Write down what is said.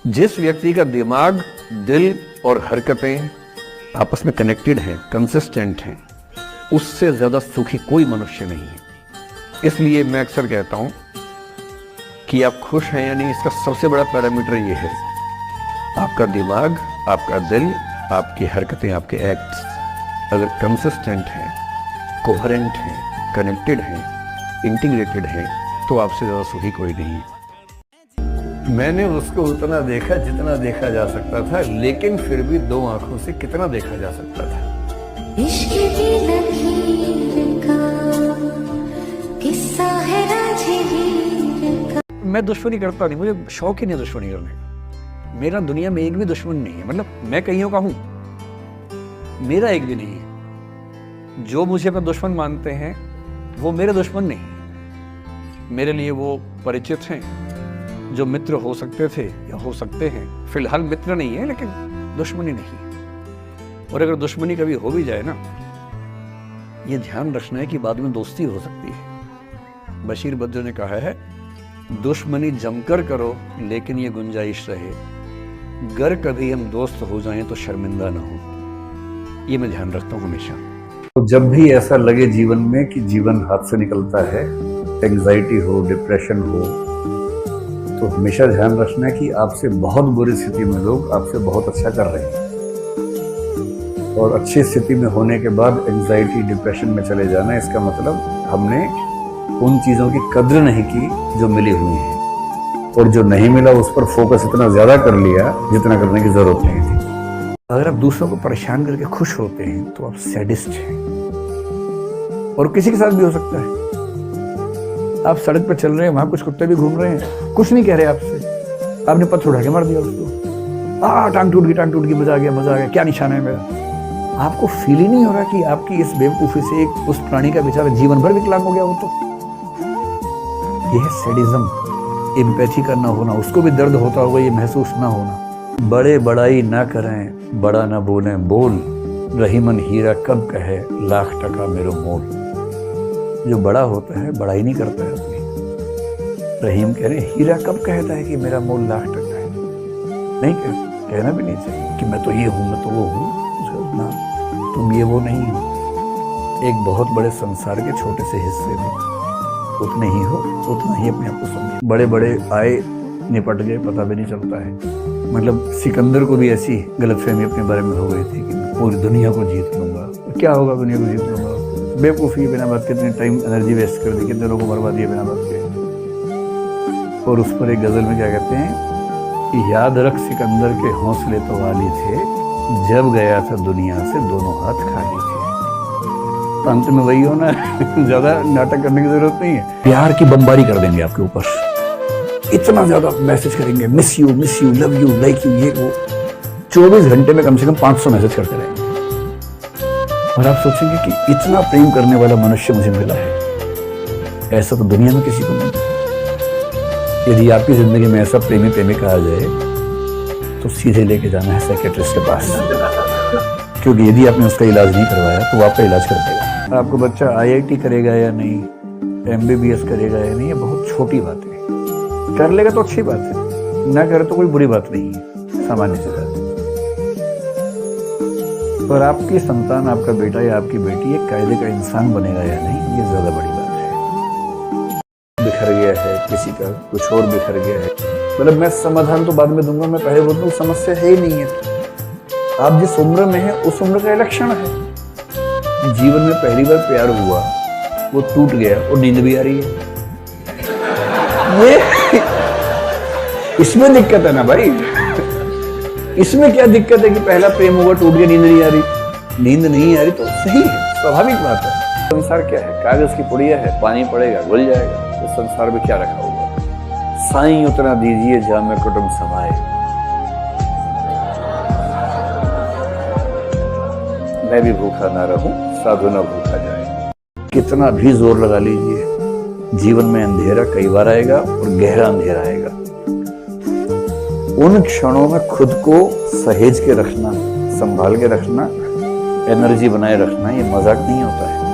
जिस व्यक्ति का दिमाग, दिल और हरकतें आपस में कनेक्टेड हैं, कंसिस्टेंट हैं, उससे ज़्यादा सुखी कोई मनुष्य नहीं है। इसलिए मैं अक्सर कहता हूँ कि आप खुश हैं या नहीं, इसका सबसे बड़ा पैरामीटर ये है आपका दिमाग, आपका दिल, आपकी हरकतें, आपके एक्ट्स अगर कंसिस्टेंट हैं, कोहेरेंट हैं, कनेक्टेड हैं, इंटीग्रेटेड हैं, तो आपसे ज़्यादा सुखी कोई नहीं है। मैंने उसको उतना देखा जितना देखा जा सकता था, लेकिन फिर भी दो आंखों से कितना देखा जा सकता था। इश्क की लकीर का किस्सा है राजवीर का। मैं दुश्मनी करता नहीं, मुझे शौक ही नहीं दुश्मनी करने का। मेरा दुनिया में एक भी दुश्मन नहीं है, मतलब मैं कईयों का हूं, मेरा एक भी नहीं है। जो मुझे अपना दुश्मन मानते हैं वो मेरे दुश्मन नहीं, मेरे लिए वो परिचित हैं जो मित्र हो सकते थे या हो सकते हैं। फिलहाल मित्र नहीं है, लेकिन दुश्मनी नहीं। और अगर दुश्मनी कभी हो भी जाए ना, ये ध्यान रखना है कि बाद में दोस्ती हो सकती है। बशीर बद्र ने कहा है, दुश्मनी जमकर करो लेकिन ये गुंजाइश रहे, गर कभी हम दोस्त हो जाएं तो शर्मिंदा ना हो। ये मैं ध्यान रखता हूँ हमेशा। तो जब भी ऐसा लगे जीवन में कि जीवन हाथ से निकलता है, एंग्जाइटी हो, डिप्रेशन हो, तो हमेशा ध्यान रखना है कि आपसे बहुत बुरी स्थिति में लोग आपसे बहुत अच्छा कर रहे हैं, और अच्छी स्थिति में होने के बाद एंग्जाइटी, डिप्रेशन में चले जाना, इसका मतलब हमने उन चीज़ों की कद्र नहीं की जो मिली हुई है, और जो नहीं मिला उस पर फोकस इतना ज़्यादा कर लिया जितना करने की ज़रूरत नहीं थी। अगर आप दूसरों को परेशान करके खुश होते हैं तो आप सैडिस्ट हैं, और किसी के साथ भी हो सकता है। आप सड़क पर चल रहे हैं, वहां कुछ कुत्ते भी घूम रहे हैं, कुछ नहीं कह रहे आपसे, आपने पत्थर उठा के मार दिया उसको, टांग टूट गई, मजा आ गया, क्या निशान है मेरा। आपको फील ही नहीं हो रहा कि आपकी इस बेवकूफी से एक उस प्राणी का बेचारा जीवन भर विकलांग हो गया हो। तो यह है सैडिज्म, एम्पैथी का ना होना, उसको भी दर्द होता होगा ये महसूस ना होना। बड़े बड़ाई ना करें, बड़ा ना बोलें बोल, रहीमन हीरा कब कहे लाख टका मेरो मोल। जो बड़ा होता है बड़ाई नहीं करता है अपनी। रहीम कह रहे हीरा कब कहता है कि मेरा मोल लाख टका है, नहीं कहना भी नहीं चाहिए कि मैं तो ये हूँ, मैं तो वो हूँ ना, तुम ये वो नहीं हो। एक बहुत बड़े संसार के छोटे से हिस्से में उतने ही हो, उतना ही अपने आप को समझो। बड़े बड़े आए, निपट गए, पता भी नहीं चलता है। मतलब सिकंदर को भी ऐसी गलतफहमी अपने बारे में हो गई थी कि मैं पूरी दुनिया को जीत लूंगा। क्या होगा दुनिया को जीत लूंगा, बेवकूफ़ी बिना बात के इतने टाइम एनर्जी वेस्ट कर दी, कितने लोगों को बर्बाद दिया बिना बात के। और उस पर एक गजल में क्या कहते हैं कि याद रख सिकंदर के हौसले तो वाली थे, जब गया था दुनिया से दोनों हाथ खाली थे। तो अंत में वही होना है, ज्यादा नाटक करने की जरूरत नहीं है। प्यार की बमबारी कर देंगे आपके ऊपर, इतना ज्यादा मैसेज करेंगे, miss you, love you, like you, ये वो। 24 घंटे में कम से कम 500 मैसेज करते रहेंगे, और आप सोचेंगे कि इतना प्रेम करने वाला मनुष्य मुझे मिला है, ऐसा तो दुनिया में किसी को नहीं। यदि आपकी जिंदगी में ऐसा प्रेमी प्रेमिका आ जाए तो सीधे लेके जाना है साइकियाट्रिस्ट के पास, क्योंकि यदि आपने उसका इलाज नहीं करवाया तो वो आपका इलाज कर देगा। आपको बच्चा IIT करेगा या नहीं, MBBS करेगा या नहीं, ये बहुत छोटी बात है। कर लेगा तो अच्छी बात है, ना करे तो कोई बुरी बात नहीं है, सामान्य सी बात है। पर आपकी संतान, आपका बेटा या आपकी बेटी एक कायदे का इंसान बनेगा या नहीं, ये ज्यादा बड़ी बात है। बिखर गया है किसी का, कुछ और बिखर गया है, मतलब मैं समाधान तो बाद में दूंगा, मैं पहले बोलूँ समस्या है ही नहीं है। आप जिस उम्र में है उस उम्र का लक्षण है। जीवन में पहली बार प्यार हुआ, वो टूट गया और नींद भी आ रही है, ये इसमें दिक्कत है ना भाई। इसमें क्या दिक्कत है कि पहला प्रेम हुआ, टूट गया, नींद नहीं आ रही। नींद नहीं आ रही तो सही है, स्वाभाविक बात है। संसार क्या है, कागज की पुड़िया है, पानी पड़ेगा घुल जाएगा। तो संसार में क्या रखा होगा। साईं उतना दीजिए जामे कुटुंब समाए, मैं भी भूखा ना रहूं, साधु ना भूखा जाए। कितना भी जोर लगा लीजिए, जीवन में अंधेरा कई बार आएगा और गहरा अंधेरा आएगा। उन क्षणों में खुद को सहेज के रखना, संभाल के रखना, एनर्जी बनाए रखना, ये मजाक नहीं होता है।